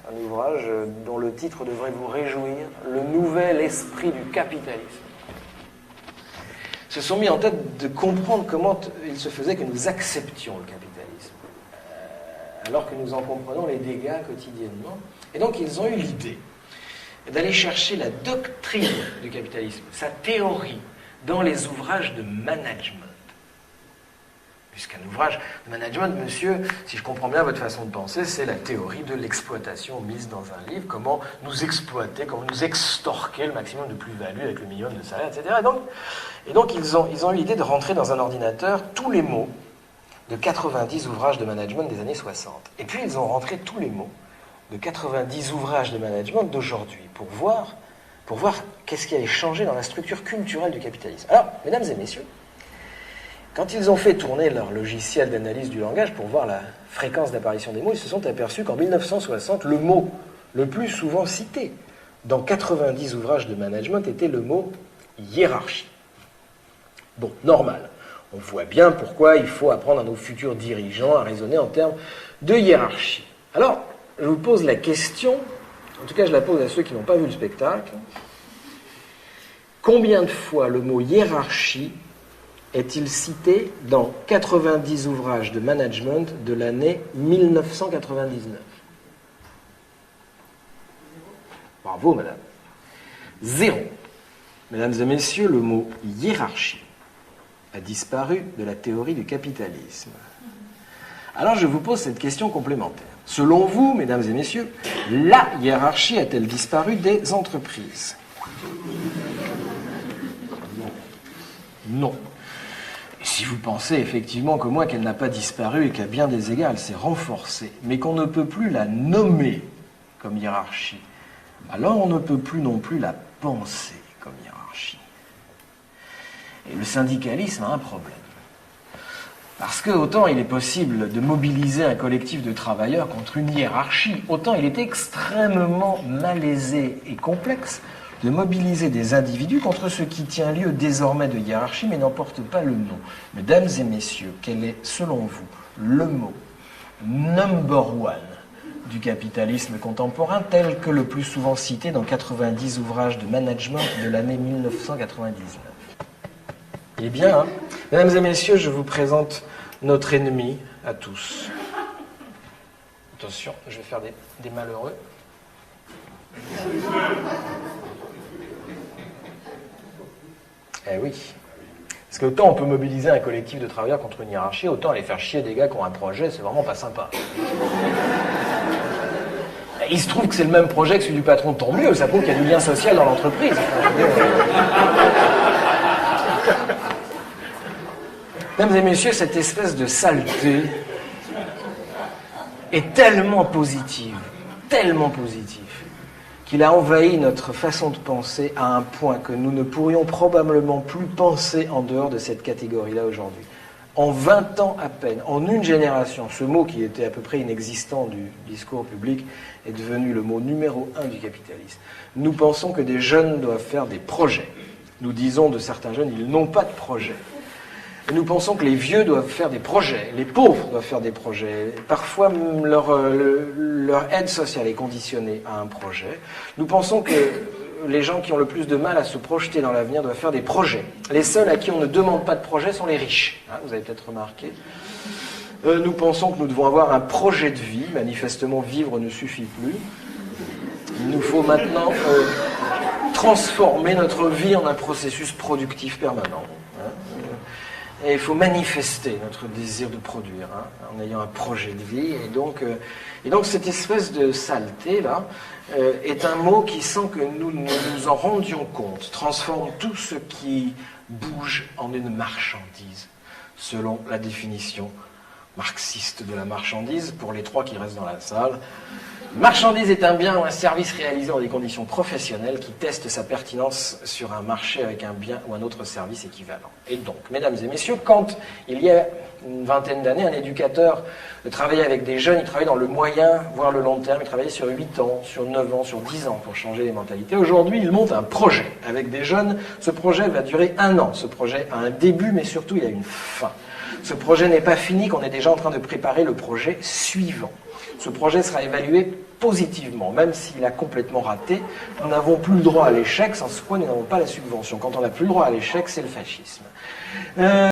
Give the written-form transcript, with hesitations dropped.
un ouvrage dont le titre devrait vous réjouir, Le nouvel esprit du capitalisme. Se sont mis en tête de comprendre comment il se faisait que nous acceptions le capitalisme, alors que nous en comprenons les dégâts quotidiennement. Et donc ils ont eu l'idée d'aller chercher la doctrine du capitalisme, sa théorie, dans les ouvrages de management. Puisqu'un ouvrage de management, monsieur, si je comprends bien votre façon de penser, c'est la théorie de l'exploitation mise dans un livre, comment nous exploiter, comment nous extorquer le maximum de plus-value avec le minimum de salaire, etc. Et donc ils ont eu l'idée de rentrer dans un ordinateur tous les mots de 90 ouvrages de management des années 60. Et puis ils ont rentré tous les mots de 90 ouvrages de management d'aujourd'hui, pour voir qu'est-ce qui avait changé dans la structure culturelle du capitalisme. Alors, mesdames et messieurs, quand ils ont fait tourner leur logiciel d'analyse du langage pour voir la fréquence d'apparition des mots, ils se sont aperçus qu'en 1960, le mot le plus souvent cité dans 90 ouvrages de management était le mot hiérarchie. Bon, normal. On voit bien pourquoi il faut apprendre à nos futurs dirigeants à raisonner en termes de hiérarchie. Alors, je vous pose la question, en tout cas je la pose à ceux qui n'ont pas vu le spectacle. Combien de fois le mot hiérarchie est-il cité dans 90 ouvrages de management de l'année 1999 ? Bravo, madame. 0. Mesdames et messieurs, le mot hiérarchie a disparu de la théorie du capitalisme. Alors je vous pose cette question complémentaire. Selon vous, mesdames et messieurs, la hiérarchie a-t-elle disparu des entreprises ? Non. Et si vous pensez effectivement comme moi qu'elle n'a pas disparu et qu'à bien des égards elle s'est renforcée, mais qu'on ne peut plus la nommer comme hiérarchie, alors on ne peut plus non plus la penser comme hiérarchie. Et le syndicalisme a un problème. Parce que autant il est possible de mobiliser un collectif de travailleurs contre une hiérarchie, autant il est extrêmement malaisé et complexe de mobiliser des individus contre ce qui tient lieu désormais de hiérarchie, mais n'en porte pas le nom. Mesdames et messieurs, quel est, selon vous, le mot number one du capitalisme contemporain, tel que le plus souvent cité dans 90 ouvrages de management de l'année 1999 ? Eh bien, mesdames et messieurs, je vous présente notre ennemi à tous. Attention, je vais faire des malheureux. Eh oui. Parce que autant on peut mobiliser un collectif de travailleurs contre une hiérarchie, autant aller faire chier des gars qui ont un projet, c'est vraiment pas sympa. Il se trouve que c'est le même projet que celui du patron, tant mieux, ça prouve qu'il y a du lien social dans l'entreprise. Mesdames et messieurs, cette espèce de saleté est tellement positive, qu'il a envahi notre façon de penser à un point que nous ne pourrions probablement plus penser en dehors de cette catégorie-là aujourd'hui. En 20 ans à peine, en une génération, ce mot qui était à peu près inexistant du discours public est devenu le mot numéro 1 du capitalisme. Nous pensons que des jeunes doivent faire des projets. Nous disons de certains jeunes, ils n'ont pas de projet. Et nous pensons que les vieux doivent faire des projets, les pauvres doivent faire des projets. Parfois, leur aide sociale est conditionnée à un projet. Nous pensons que les gens qui ont le plus de mal à se projeter dans l'avenir doivent faire des projets. Les seuls à qui on ne demande pas de projet sont les riches. Hein, vous avez peut-être remarqué. Nous pensons que nous devons avoir un projet de vie. Manifestement, vivre ne suffit plus. Il nous faut maintenant transformer notre vie en un processus productif permanent. Hein. Et il faut manifester notre désir de produire, hein, en ayant un projet de vie. Et donc cette espèce de saleté-là est un mot qui, sans que nous nous en rendions compte, transforme tout ce qui bouge en une marchandise, selon la définition marxiste de la marchandise, pour les trois qui restent dans la salle. Marchandise est un bien ou un service réalisé dans des conditions professionnelles qui testent sa pertinence sur un marché avec un bien ou un autre service équivalent. Et donc, mesdames et messieurs, quand il y a une vingtaine d'années, un éducateur travaillait avec des jeunes, il travaillait dans le moyen, voire le long terme, il travaillait sur 8 ans, sur 9 ans, sur 10 ans pour changer les mentalités. Aujourd'hui, il monte un projet avec des jeunes. Ce projet va durer 1 an. Ce projet a un début, mais surtout, il a une fin. Ce projet n'est pas fini, qu'on est déjà en train de préparer le projet suivant. Ce projet sera évalué positivement, même s'il a complètement raté. Nous n'avons plus le droit à l'échec, sans quoi nous n'avons pas la subvention. Quand on n'a plus le droit à l'échec, c'est le fascisme.